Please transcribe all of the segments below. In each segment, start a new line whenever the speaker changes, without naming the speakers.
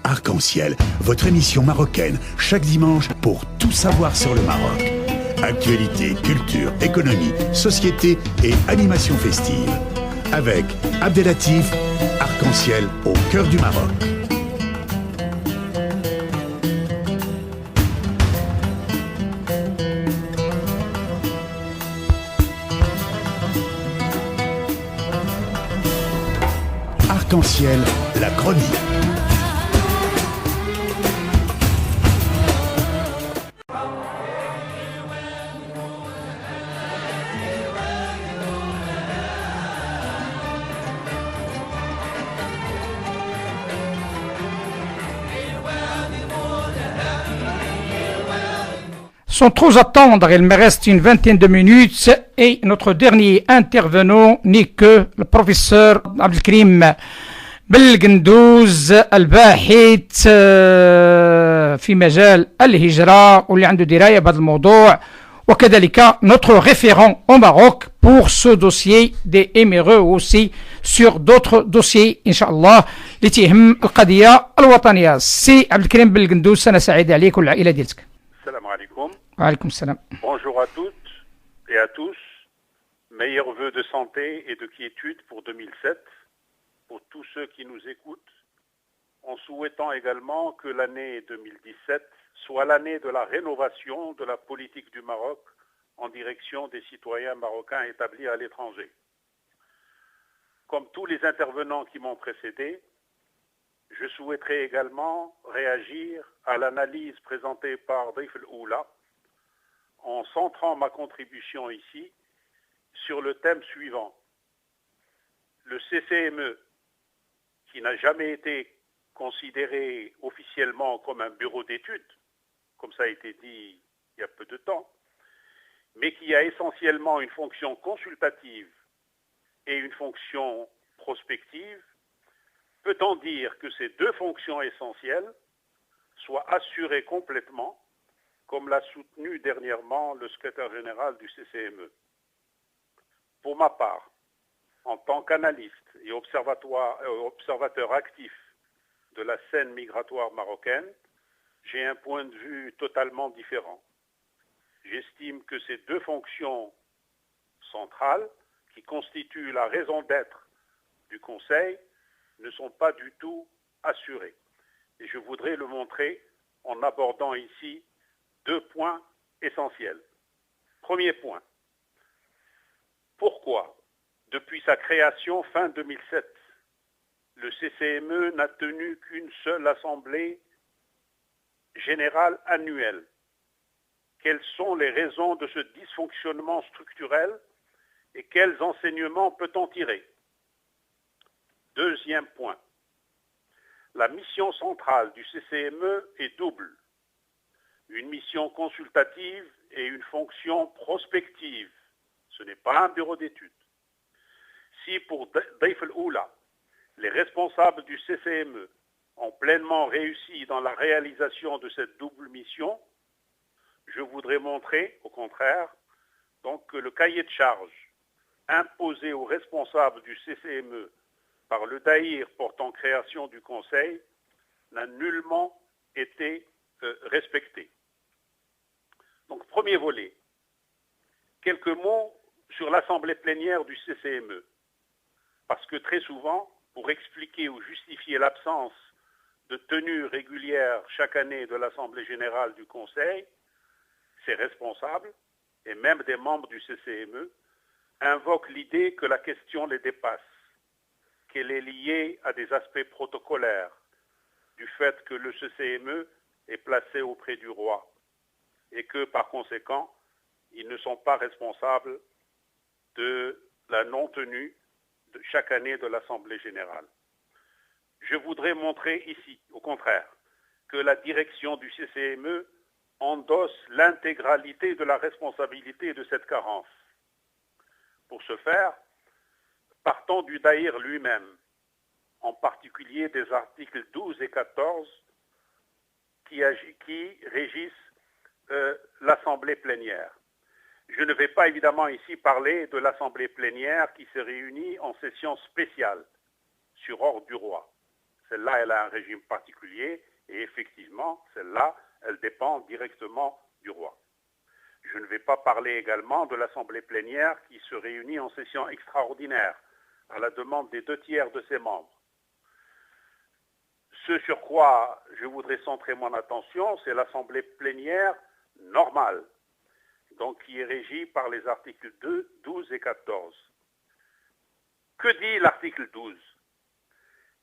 Arc-en-Ciel, votre émission marocaine, chaque dimanche pour tout savoir sur le Maroc. Actualité, culture, économie, société et animation festive. Avec Abdelatif, Arc-en-Ciel au cœur du Maroc. Arc-en-Ciel, la chronique.
Sans trop attendre, il me reste une vingtaine de minutes et notre dernier intervenant n'est que le professeur Abdelkrim بالقندوز الباحث في مجال الهجرة واللي عنده دراية بهذا الموضوع وكذلك notre référent au Maroc pour ce dossier des MRE aussi sur d'autres dossiers إن شاء الله اللي تهم القضية الوطنية. سي عبد الكريم بالقندوز سنة سعيدة عليك والعائلة ديالتك.
السلام عليكم.
وعليكم السلام.
Bonjour à toutes et à tous. Meilleurs vœux de santé et de quiétude pour 2007 pour tous ceux qui nous écoutent, en souhaitant également que l'année 2017 soit l'année de la rénovation de la politique du Maroc en direction des citoyens marocains établis à l'étranger. Comme tous les intervenants qui m'ont précédé, je souhaiterais également réagir à l'analyse présentée par Daif El-Oula en centrant ma contribution ici sur le thème suivant. Le CCME, qui n'a jamais été considéré officiellement comme un bureau d'études, comme ça a été dit il y a peu de temps, mais qui a essentiellement une fonction consultative et une fonction prospective, peut-on dire que ces deux fonctions essentielles soient assurées complètement, comme l'a soutenu dernièrement le secrétaire général du CCME? Pour ma part, en tant qu'analyste et observateur actif de la scène migratoire marocaine, j'ai un point de vue totalement différent. J'estime que ces deux fonctions centrales, qui constituent la raison d'être du Conseil, ne sont pas du tout assurées. Et je voudrais le montrer en abordant ici deux points essentiels. Premier point. Pourquoi, depuis sa création fin 2007, le CCME n'a tenu qu'une seule assemblée générale annuelle? Quelles sont les raisons de ce dysfonctionnement structurel et quels enseignements peut-on tirer? Deuxième point. La mission centrale du CCME est double. Une mission consultative et une fonction prospective. Ce n'est pas un bureau d'études. Si pour Daif El-Oula, les responsables du CCME ont pleinement réussi dans la réalisation de cette double mission, je voudrais montrer, au contraire, donc, que le cahier de charge imposé aux responsables du CCME par le Daïr portant création du Conseil n'a nullement été respecté. Donc, premier volet. Quelques mots sur l'assemblée plénière du CCME. Parce que très souvent, pour expliquer ou justifier l'absence de tenue régulière chaque année de l'Assemblée générale du Conseil, ses responsables, et même des membres du CCME, invoquent l'idée que la question les dépasse, qu'elle est liée à des aspects protocolaires, du fait que le CCME est placé auprès du roi, et que par conséquent, ils ne sont pas responsables de la non-tenue de chaque année de l'Assemblée générale. Je voudrais montrer ici, au contraire, que la direction du CCME endosse l'intégralité de la responsabilité de cette carence. Pour ce faire, partons du Daïr lui-même, en particulier des articles 12 et 14 qui régissent l'Assemblée plénière. Je ne vais pas évidemment ici parler de l'Assemblée plénière qui se réunit en session spéciale sur ordre du roi. Celle-là, elle a un régime particulier et effectivement, celle-là, elle dépend directement du roi. Je ne vais pas parler également de l'Assemblée plénière qui se réunit en session extraordinaire à la demande des 2/3 de ses membres. Ce sur quoi je voudrais centrer mon attention, c'est l'Assemblée plénière normale, donc qui est régie par les articles 2, 12 et 14. Que dit l'article 12 ?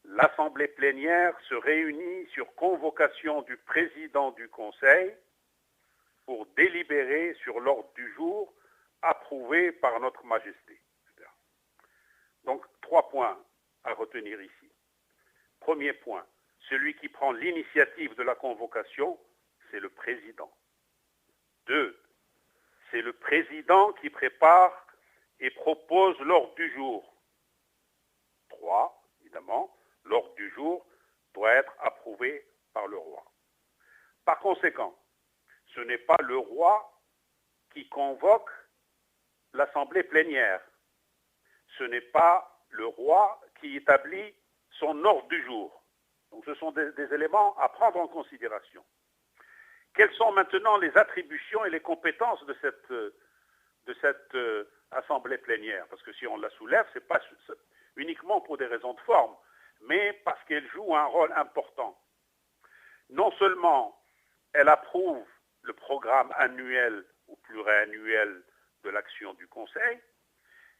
L'Assemblée plénière se réunit sur convocation du président du Conseil pour délibérer sur l'ordre du jour approuvé par notre Majesté. Donc, 3 points à retenir ici. Premier point, celui qui prend l'initiative de la convocation, c'est le président. 2, c'est le président qui prépare et propose l'ordre du jour. 3, évidemment, l'ordre du jour doit être approuvé par le roi. Par conséquent, ce n'est pas le roi qui convoque l'Assemblée plénière. Ce n'est pas le roi qui établit son ordre du jour. Donc ce sont des éléments à prendre en considération. Quelles sont maintenant les attributions et les compétences de cette Assemblée plénière ? Parce que si on la soulève, ce n'est pas uniquement pour des raisons de forme, mais parce qu'elle joue un rôle important. Non seulement elle approuve le programme annuel ou pluriannuel de l'action du Conseil,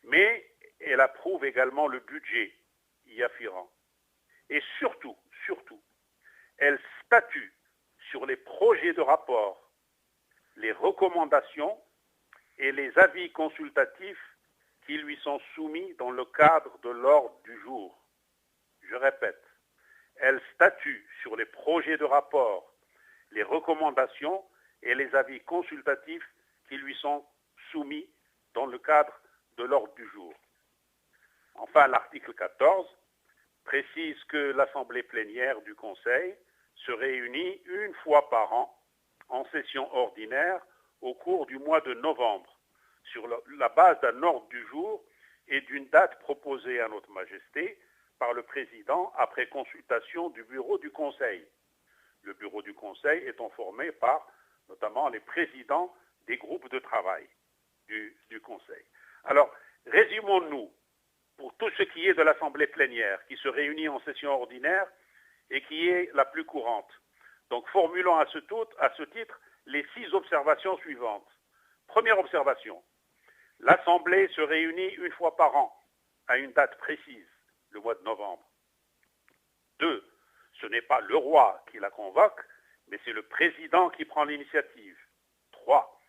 mais elle approuve également le budget y afférent. Et surtout, elle statue sur les projets de rapport, les recommandations et les avis consultatifs qui lui sont soumis dans le cadre de l'ordre du jour. Je répète, elle statue sur les projets de rapport, les recommandations et les avis consultatifs qui lui sont soumis dans le cadre de l'ordre du jour. Enfin, l'article 14 précise que l'Assemblée plénière du Conseil se réunit une fois par an en session ordinaire au cours du mois de novembre sur la base d'un ordre du jour et d'une date proposée à notre Majesté par le Président après consultation du bureau du Conseil. Le bureau du Conseil étant formé par notamment les présidents des groupes de travail du Conseil. Alors, résumons-nous pour tout ce qui est de l'Assemblée plénière qui se réunit en session ordinaire et qui est la plus courante. Donc, formulons à ce titre les 6 observations suivantes. Première observation, l'Assemblée se réunit une fois par an à une date précise, le mois de novembre. 2, ce n'est pas le roi qui la convoque, mais c'est le président qui prend l'initiative. 3,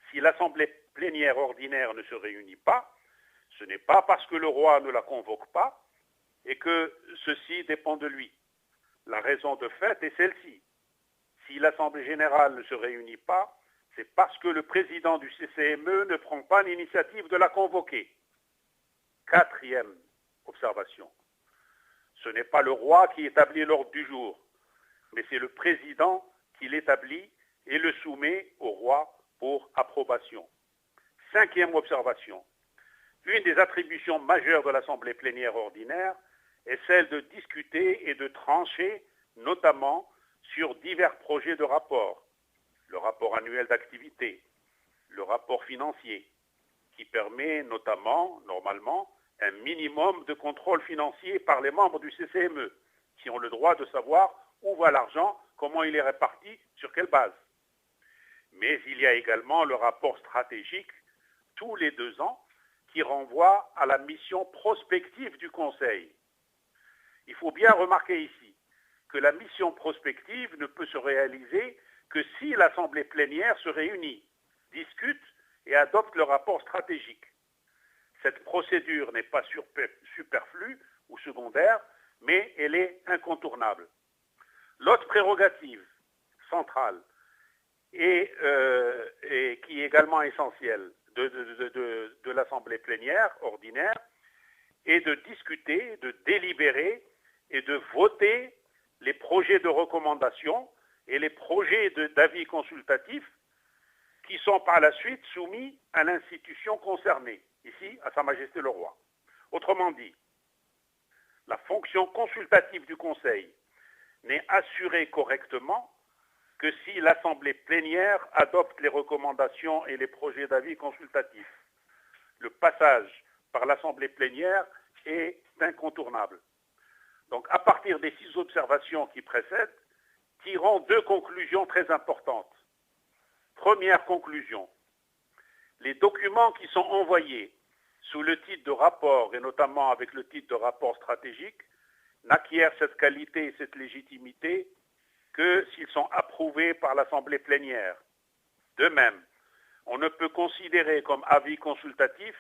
si l'Assemblée plénière ordinaire ne se réunit pas, ce n'est pas parce que le roi ne la convoque pas et que ceci dépend de lui. La raison de fait est celle-ci. Si l'Assemblée générale ne se réunit pas, c'est parce que le président du CCME ne prend pas l'initiative de la convoquer. 4e observation. Ce n'est pas le roi qui établit l'ordre du jour, mais c'est le président qui l'établit et le soumet au roi pour approbation. 5e observation. Une des attributions majeures de l'Assemblée plénière ordinaire est celle de discuter et de trancher, notamment sur divers projets de rapport. Le rapport annuel d'activité, le rapport financier, qui permet notamment, normalement, un minimum de contrôle financier par les membres du CCME, qui ont le droit de savoir où va l'argent, comment il est réparti, sur quelle base. Mais il y a également le rapport stratégique, tous les 2 ans, qui renvoie à la mission prospective du Conseil. Il faut bien remarquer ici que la mission prospective ne peut se réaliser que si l'Assemblée plénière se réunit, discute et adopte le rapport stratégique. Cette procédure n'est pas superflue ou secondaire, mais elle est incontournable. L'autre prérogative centrale et qui est également essentielle de l'Assemblée plénière ordinaire est de discuter, de délibérer et de voter les projets de recommandation et les projets d'avis consultatifs qui sont par la suite soumis à l'institution concernée, ici à Sa Majesté le Roi. Autrement dit, la fonction consultative du Conseil n'est assurée correctement que si l'Assemblée plénière adopte les recommandations et les projets d'avis consultatifs. Le passage par l'Assemblée plénière est incontournable. Donc, à partir des 6 observations qui précèdent, tirons 2 conclusions très importantes. Première conclusion, les documents qui sont envoyés sous le titre de rapport, et notamment avec le titre de rapport stratégique, n'acquièrent cette qualité et cette légitimité que s'ils sont approuvés par l'Assemblée plénière. De même, on ne peut considérer comme avis consultatif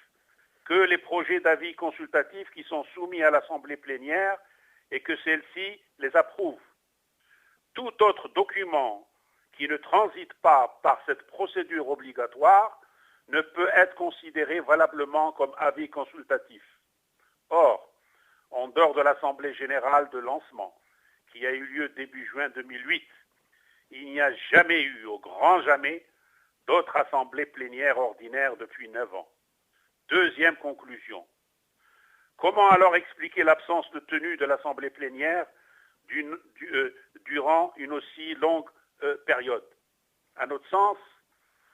que les projets d'avis consultatifs qui sont soumis à l'Assemblée plénière et que celle-ci les approuve. Tout autre document qui ne transite pas par cette procédure obligatoire ne peut être considéré valablement comme avis consultatif. Or, en dehors de l'Assemblée générale de lancement, qui a eu lieu début juin 2008, il n'y a jamais eu, au grand jamais, d'autres assemblées plénières ordinaires depuis 9 ans. Deuxième conclusion. Comment alors expliquer l'absence de tenue de l'Assemblée plénière durant une aussi longue période? À notre sens,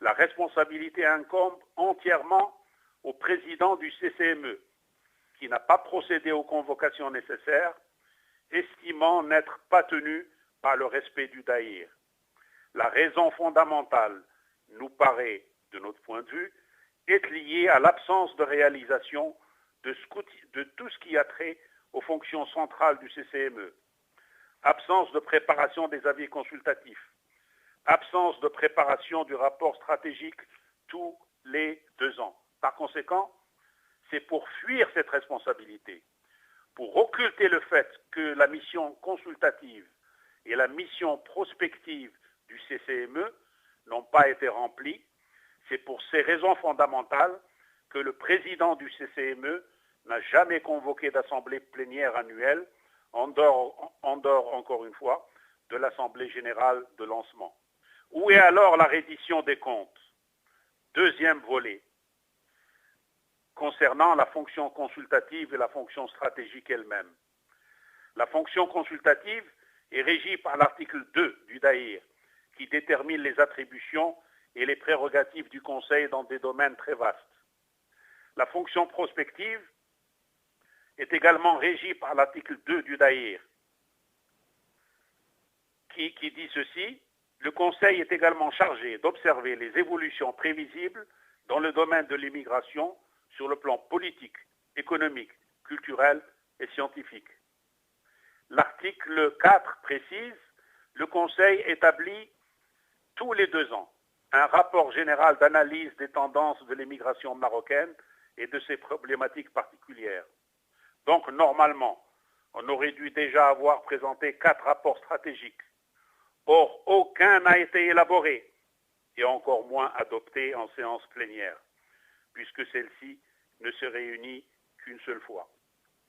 la responsabilité incombe entièrement au président du CCME, qui n'a pas procédé aux convocations nécessaires, estimant n'être pas tenu par le respect du Daïr. La raison fondamentale, nous paraît, de notre point de vue, est liée à l'absence de réalisation de tout ce qui a trait aux fonctions centrales du CCME. Absence de préparation des avis consultatifs. Absence de préparation du rapport stratégique tous les 2 ans. Par conséquent, c'est pour fuir cette responsabilité, pour occulter le fait que la mission consultative et la mission prospective du CCME n'ont pas été remplies. C'est pour ces raisons fondamentales que le président du CCME n'a jamais convoqué d'assemblée plénière annuelle, en dehors, encore une fois, de l'Assemblée générale de lancement. Où est alors la reddition des comptes? Deuxième volet, concernant la fonction consultative et la fonction stratégique elle-même. La fonction consultative est régie par l'article 2 du Daïr, qui détermine les attributions et les prérogatives du Conseil dans des domaines très vastes. La fonction prospective est également régie par l'article 2 du Daïr, qui dit ceci: le Conseil est également chargé d'observer les évolutions prévisibles dans le domaine de l'immigration sur le plan politique, économique, culturel et scientifique. L'article 4 précise: le Conseil établit tous les 2 ans un rapport général d'analyse des tendances de l'immigration marocaine et de ses problématiques particulières. Donc, normalement, on aurait dû déjà avoir présenté 4 rapports stratégiques. Or, aucun n'a été élaboré, et encore moins adopté en séance plénière, puisque celle-ci ne se réunit qu'une seule fois.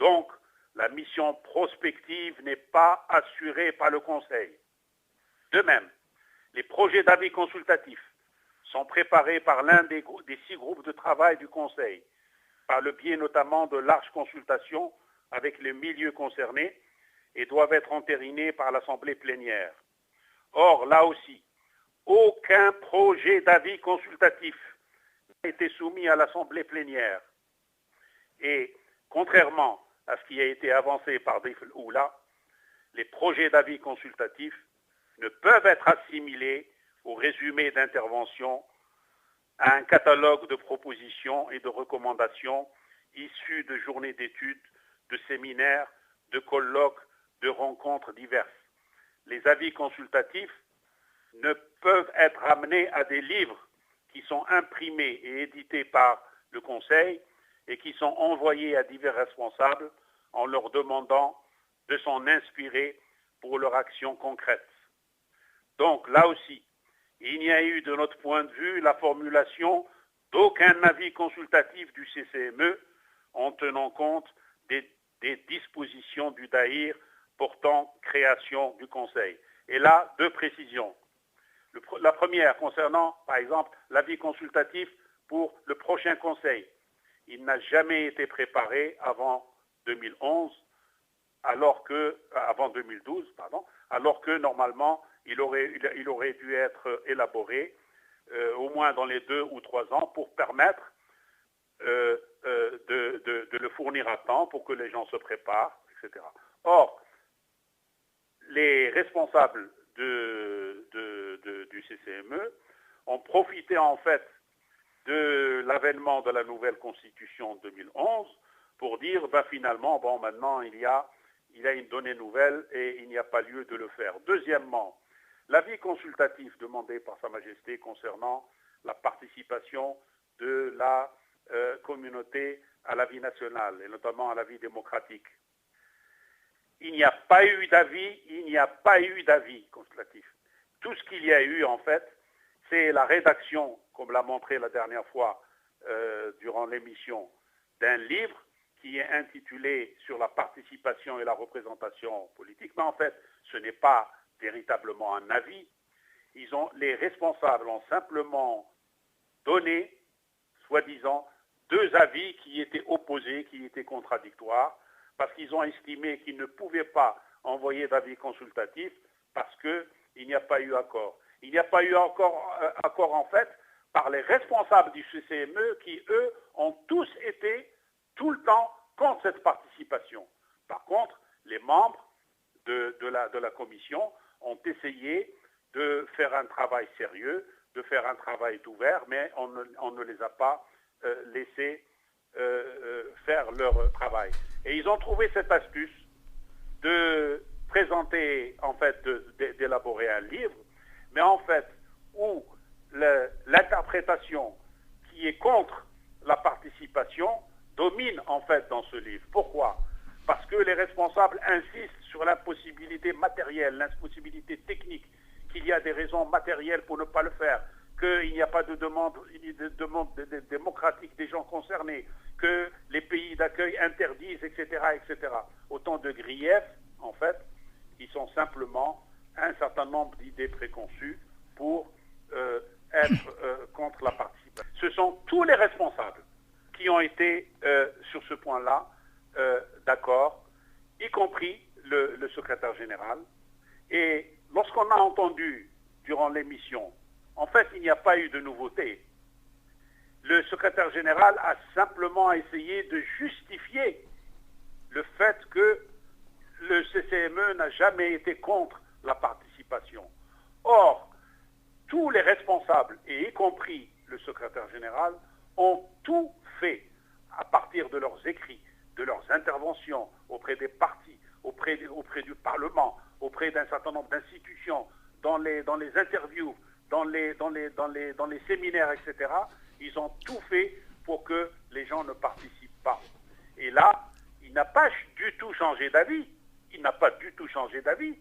Donc, la mission prospective n'est pas assurée par le Conseil. De même, les projets d'avis consultatifs sont préparés par l'un des 6 groupes de travail du Conseil, par le biais notamment de larges consultations avec les milieux concernés, et doivent être entérinés par l'Assemblée plénière. Or, là aussi, aucun projet d'avis consultatif n'a été soumis à l'Assemblée plénière. Et, contrairement à ce qui a été avancé par Difl Oula, les projets d'avis consultatifs ne peuvent être assimilés au résumé d'intervention, à un catalogue de propositions et de recommandations issues de journées d'études, de séminaires, de colloques, de rencontres diverses. Les avis consultatifs ne peuvent être ramenés à des livres qui sont imprimés et édités par le Conseil et qui sont envoyés à divers responsables en leur demandant de s'en inspirer pour leur action concrète. Donc là aussi, il n'y a eu de notre point de vue la formulation d'aucun avis consultatif du CCME en tenant compte des dispositions du Daïr portant création du Conseil. Et là, 2 précisions. La première concernant, par exemple, l'avis consultatif pour le prochain conseil. Il n'a jamais été préparé avant 2011, avant 2012, pardon, alors que normalement il aurait dû être élaboré au moins dans les 2 ou 3 ans pour permettre de le fournir à temps pour que les gens se préparent, etc. Or, les responsables du CCME ont profité en fait de l'avènement de la nouvelle constitution de 2011 pour dire finalement, maintenant il y a une donnée nouvelle et il n'y a pas lieu de le faire. Deuxièmement, l'avis consultatif demandé par Sa Majesté concernant la participation de la communauté à la vie nationale et notamment à la vie démocratique. Il n'y a pas eu d'avis consultatif. Tout ce qu'il y a eu, en fait, c'est la rédaction, comme l'a montré la dernière fois durant l'émission, d'un livre qui est intitulé « Sur la participation et la représentation politique ». Mais en fait, ce n'est pas véritablement un avis. Les responsables ont simplement donné, soi-disant, 2 avis qui étaient opposés, qui étaient contradictoires, parce qu'ils ont estimé qu'ils ne pouvaient pas envoyer d'avis consultatif parce qu'il n'y a pas eu accord. Il n'y a pas eu accord en fait par les responsables du CCME qui, eux, ont tous été tout le temps contre cette participation. Par contre, les membres de la commission ont essayé de faire un travail sérieux, de faire un travail ouvert, mais on ne les a pas laissés faire leur travail. Et ils ont trouvé cette astuce de présenter, en fait, d'élaborer un livre, mais en fait, où l'interprétation qui est contre la participation domine, en fait, dans ce livre. Pourquoi ? Parce que les responsables insistent sur l'impossibilité matérielle, l'impossibilité technique, qu'il y a des raisons matérielles pour ne pas le faire, qu'il n'y a pas de demande démocratique des gens concernés, que les pays d'accueil interdisent, etc., etc. Autant de griefs, en fait, qui sont simplement un certain nombre d'idées préconçues pour être contre la participation. Ce sont tous les responsables qui ont été sur ce point-là d'accord, y compris le secrétaire général. Et lorsqu'on a entendu durant l'émission, en fait, il n'y a pas eu de nouveauté. Le secrétaire général a simplement essayé de justifier le fait que le CCME n'a jamais été contre la participation. Or, tous les responsables, et y compris le secrétaire général, ont tout fait à partir de leurs écrits, de leurs interventions auprès des partis, auprès du Parlement, auprès d'un certain nombre d'institutions, dans les interviews, dans les séminaires, etc. Ils ont tout fait pour que les gens ne participent pas. Et là, il n'a pas du tout changé d'avis. Il n'a pas du tout changé d'avis.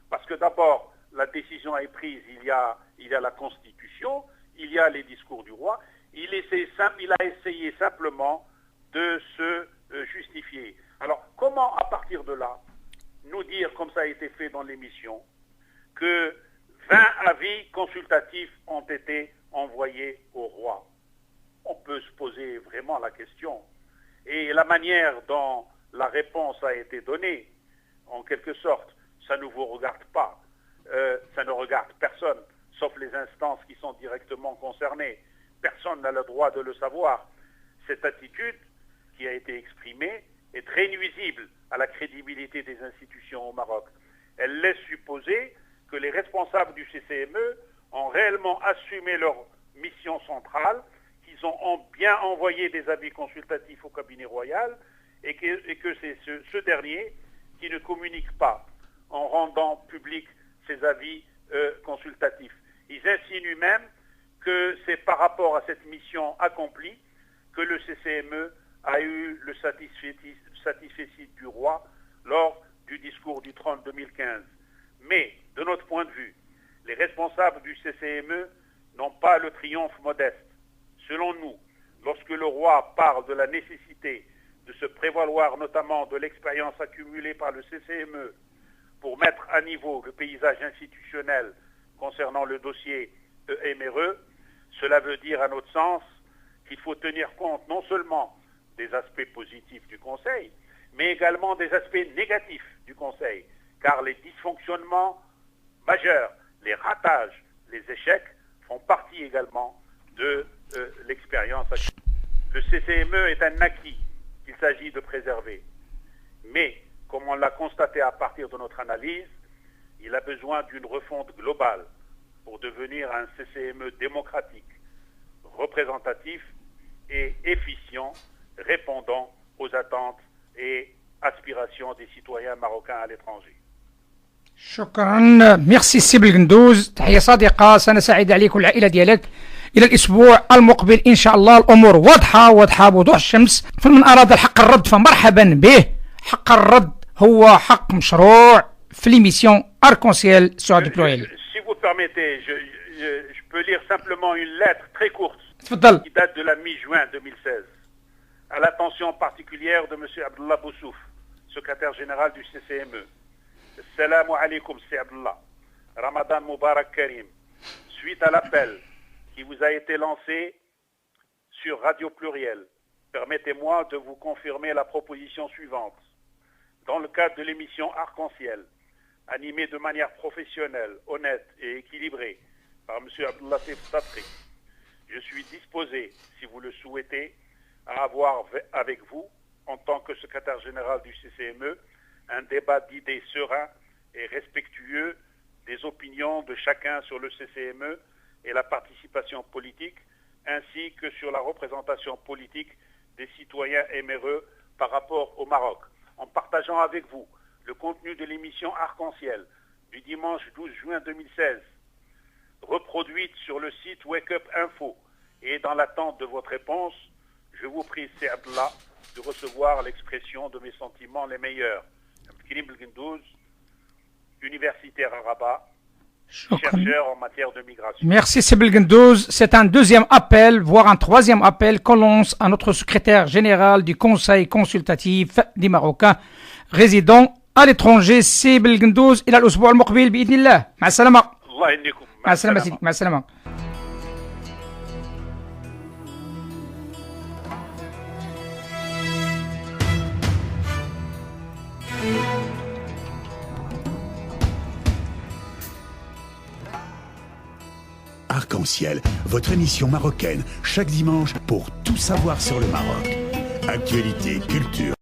Parce que d'abord, la décision est prise, il y a la Constitution, il y a les discours du roi. Il a essayé simplement de se justifier. Alors, comment, à partir de là, nous dire, comme ça a été fait dans l'émission, que 20 avis consultatifs ont été envoyés au roi? On peut se poser vraiment la question. Et la manière dont la réponse a été donnée, en quelque sorte, ça ne vous regarde pas. Ça ne regarde personne, sauf les instances qui sont directement concernées. Personne n'a le droit de le savoir. Cette attitude qui a été exprimée est très nuisible à la crédibilité des institutions au Maroc. Elle laisse supposer que les responsables du CCME ont réellement assumé leur mission centrale, qu'ils ont bien envoyé des avis consultatifs au cabinet royal et que c'est ce dernier qui ne communique pas en rendant public ces avis consultatifs. Ils insinuent même que c'est par rapport à cette mission accomplie que le CCME a eu le satisfecit du roi lors du discours du trône 2015. Mais, de notre point de vue, les responsables du CCME n'ont pas le triomphe modeste. Selon nous, lorsque le roi parle de la nécessité de se prévaloir notamment de l'expérience accumulée par le CCME pour mettre à niveau le paysage institutionnel concernant le dossier EMRE, cela veut dire, à notre sens, qu'il faut tenir compte non seulement des aspects positifs du Conseil, mais également des aspects négatifs du Conseil, car les dysfonctionnements majeurs, les ratages, les échecs font partie également de l'expérience. Le CCME est un acquis qu'il s'agit de préserver. Mais, comme on l'a constaté à partir de notre analyse, il a besoin d'une refonte globale pour devenir un CCME démocratique, représentatif et efficient, répondant aux attentes et aspirations des citoyens marocains à l'étranger.
شكرا. ميرسي سي بالقندوز. تحية صادقة، سنة سعيدة عليك والعائلة ديالك. إلى الأسبوع المقبل إن شاء الله الأمور واضحة بوضوح الشمس. فمن أراد الحق الرد فمرحبا به. حق الرد هو حق مشروع في l'émission Arc-en-Ciel sur Radio Pluriel.
Si vous permettez, je peux lire simplement une lettre très courte
تفضل.
qui date de la mi-juin 2016 à l'attention particulière de M. Abdullah Boussouf, secrétaire général du CCME. Salam alaikum, c'est Abdullah. Ramadan Mubarak Karim. Suite à l'appel qui vous a été lancé sur Radio Pluriel, permettez-moi de vous confirmer la proposition suivante. Dans le cadre de l'émission Arc-en-Ciel, animée de manière professionnelle, honnête et équilibrée par M. Abdullah Satri, je suis disposé, si vous le souhaitez, à avoir avec vous, en tant que secrétaire général du CCME, un débat d'idées serein et respectueux des opinions de chacun sur le CCME et la participation politique, ainsi que sur la représentation politique des citoyens MRE par rapport au Maroc, en partageant avec vous le contenu de l'émission Arc-en-Ciel du dimanche 12 juin 2016, reproduite sur le site Wake Up Info, et dans l'attente de votre réponse, je vous prie, c'est Abdallah, de recevoir l'expression de mes sentiments les meilleurs. Abdelkrim Belgendouz, universitaire à Rabat, chercheur en matière de migration.
Merci Sibel Gendouz. C'est un deuxième appel, voire un troisième appel qu'on lance à notre secrétaire général du Conseil consultatif des Marocains résidant à l'étranger, Sibel Gendouz. إلى الأسبوع المقبل بإذن الله. مع السلامة.
الله يهنيكم.
مع السلامة سيدي. مع السلامة.
Arc-en-Ciel, votre émission marocaine, chaque dimanche pour tout savoir sur le Maroc. Actualité, culture.